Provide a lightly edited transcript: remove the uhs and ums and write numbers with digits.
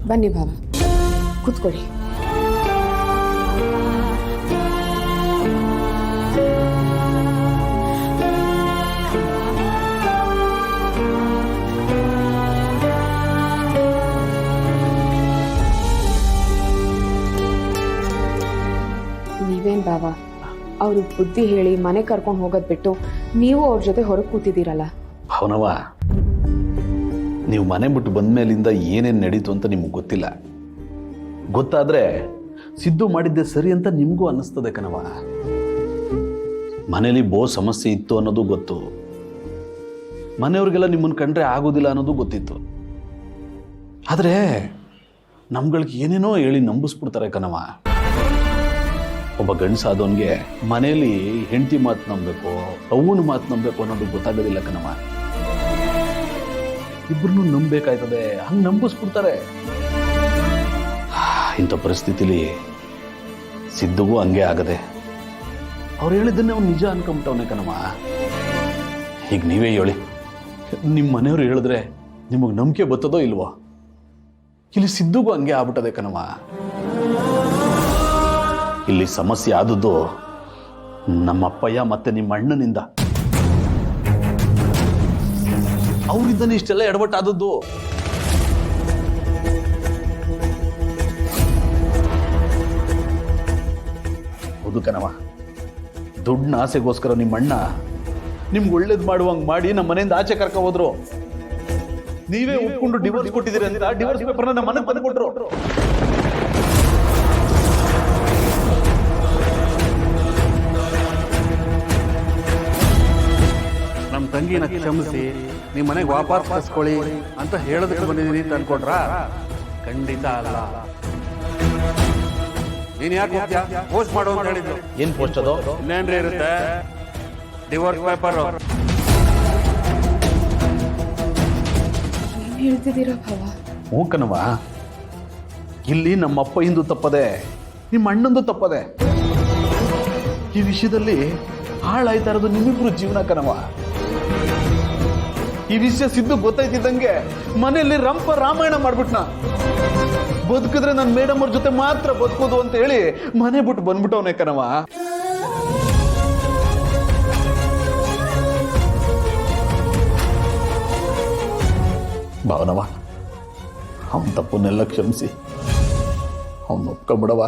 ಬನ್ನಿ ಭಾವ, ಕೂತ್ಕೊಳ್ಳಿ. ನೀವೇನ್ ಭಾವ, ಅವರು ಬುದ್ಧಿ ಹೇಳಿ ಮನೆ ಕರ್ಕೊಂಡು ಹೋಗೋದ್ ಬಿಟ್ಟು ನೀವು ಅವ್ರ ಜೊತೆ ಹೊರಗೆ ಕೂತಿದ್ದೀರಲ್ಲ. ಅವನವ, ನೀವು ಮನೆ ಬಿಟ್ಟು ಬಂದ ಮೇಲಿಂದ ಏನೇನು ನಡೀತು ಅಂತ ನಿಮ್ಗೆ ಗೊತ್ತಿಲ್ಲ. ಗೊತ್ತಾದ್ರೆ ಸಿದ್ದು ಮಾಡಿದ್ದೆ ಸರಿ ಅಂತ ನಿಮಗೂ ಅನ್ನಿಸ್ತದೆ ಕಣವ. ಮನೇಲಿ ಸಮಸ್ಯೆ ಇತ್ತು ಅನ್ನೋದು ಗೊತ್ತು, ಮನೆಯವ್ರಿಗೆಲ್ಲ ನಿಮ್ಮನ್ನು ಕಂಡ್ರೆ ಆಗೋದಿಲ್ಲ ಅನ್ನೋದು ಗೊತ್ತಿತ್ತು. ಆದರೆ ನಮ್ಗಳಿಗೆ ಏನೇನೋ ಹೇಳಿ ನಂಬಿಸ್ಬಿಡ್ತಾರೆ ಕಣವ. ಒಬ್ಬ ಗಂಡಸಾದವನಿಗೆ ಮನೆಯಲ್ಲಿ ಹೆಂಡತಿ ಮಾತು ನಂಬಬೇಕು, ಅವನ ಮಾತು ನಂಬಬೇಕು ಅನ್ನೋದು ಗೊತ್ತಾಗೋದಿಲ್ಲ ಕಣವ. ಇಬ್ಬರನ್ನು ನಂಬಬೇಕಾಯ್ತದೆ, ಹಂಗೆ ನಂಬಿಸ್ಬಿಡ್ತಾರೆ. ಇಂಥ ಪರಿಸ್ಥಿತಿಲಿ ಸಿದ್ದುಗೂ ಹಂಗೆ ಆಗದೆ ಅವ್ರು ಹೇಳಿದ್ದನ್ನೇ ಅವ್ನು ನಿಜ ಅನ್ಕೊಂಬಿಟ್ಟವನೇ ಕಣವ. ಈಗ ನೀವೇ ಹೇಳಿ, ನಿಮ್ಮ ಮನೆಯವರು ಹೇಳಿದ್ರೆ ನಿಮಗೆ ನಂಬಿಕೆ ಬರ್ತದೋ ಇಲ್ವೋ? ಇಲ್ಲಿ ಸಿದ್ದುಗೂ ಹಂಗೆ ಆಗ್ಬಿಟ್ಟದೆ ಕಣವ. ಇಲ್ಲಿ ಸಮಸ್ಯೆ ಆದದ್ದು ನಮ್ಮಪ್ಪಯ್ಯ ಮತ್ತೆ ನಿಮ್ಮ ಅಣ್ಣನಿಂದ. ಅವರಿಂದನೇ ಇಷ್ಟೆಲ್ಲ ಎಡವಟ್ಟಾದದ್ದು. ಹೌದು ಕಣವ, ದುಡ್ಡಿನ ಆಸೆಗೋಸ್ಕರ ನಿಮ್ಮ ಅಣ್ಣ ನಿಮ್ಗೆ ಒಳ್ಳೇದು ಮಾಡುವಂಗೆ ಮಾಡಿ ನಮ್ಮ ಮನೆಯಿಂದ ಆಚೆ ಕರ್ಕ ಹೋದ್ರು. ನೀವೇ ಒಪ್ಕೊಂಡು ಡಿವೋರ್ಸ್ ಕೊಟ್ಟಿದ್ದೀರಿ ಅಂತ ಡಿವೋರ್ಸ್ ಪೇಪರ್ನ ನಮ್ಮ ಮನೆಗೆ ಬಂದ್ಕೊಟ್ರು. ನಮ್ಮ ತಂಗಿನ ಕ್ಷಮಿಸಿ ನಿಮ್ಮ ಮನೆಗೆ ವಾಪಸ್ ಕರ್ಸ್ಕೊಳ್ಳಿ ಅಂತ ಹೇಳೋದಕ್ಕೆ ಬಂದಿದ್ದೀನಿ ಅಂತ ಅನ್ಕೊಂಡ್ರ? ಖಂಡಿತ ಅಲ್ಲ. ನೀನ್ ಯಾಕೆ ಪೋಸ್ಟ್ ಮಾಡು ಅಂತ ಹೇಳಿದ್ರು? ಏನ್ ಪೋಸ್ಟ್ ಅದು? ಇನ್ನೇನ್ರಿ ಇರುತ್ತೆ, ಡಿವೋರ್ಸ್ ಪೇಪರ್. ಏನ್ ಹೇಳ್ತಿದ್ದೀರಾ ಭಾವ? ಹ್ಞೂ ಕಣವ, ಇಲ್ಲಿ ನಮ್ಮ ಅಪ್ಪ ಹಿಂದೂ ತಪ್ಪದೆ, ನಿಮ್ಮ ಅಣ್ಣಂದು ತಪ್ಪದೆ. ಈ ವಿಷಯದಲ್ಲಿ ಹಾಳಾಯ್ತಾ ಇರೋದು ನಿಮ್ಮಿಬ್ರು ಜೀವನ ಕಣವ. ಈ ವಿಷಯ ಸಿದ್ದು ಗೊತ್ತಾಯ್ತಿದ್ದಂಗೆ ಮನೆಯಲ್ಲಿ ರಂಪ ರಾಮಾಯಣ ಮಾಡ್ಬಿಟ್ನ. ಬದುಕಿದ್ರೆ ನನ್ನ ಮೇಡಮ್ ಅವ್ರ ಜೊತೆ ಮಾತ್ರ ಬದುಕೋದು ಅಂತ ಹೇಳಿ ಮನೆ ಬಿಟ್ಟು ಬಂದ್ಬಿಟ್ಟವನೇ ಕಣವ. ಭಾವನವ, ಅವನ ತಪ್ಪನ್ನೆಲ್ಲ ಕ್ಷಮಿಸಿ ಅವನು ಒಪ್ಕೊಂಬಿಡವ.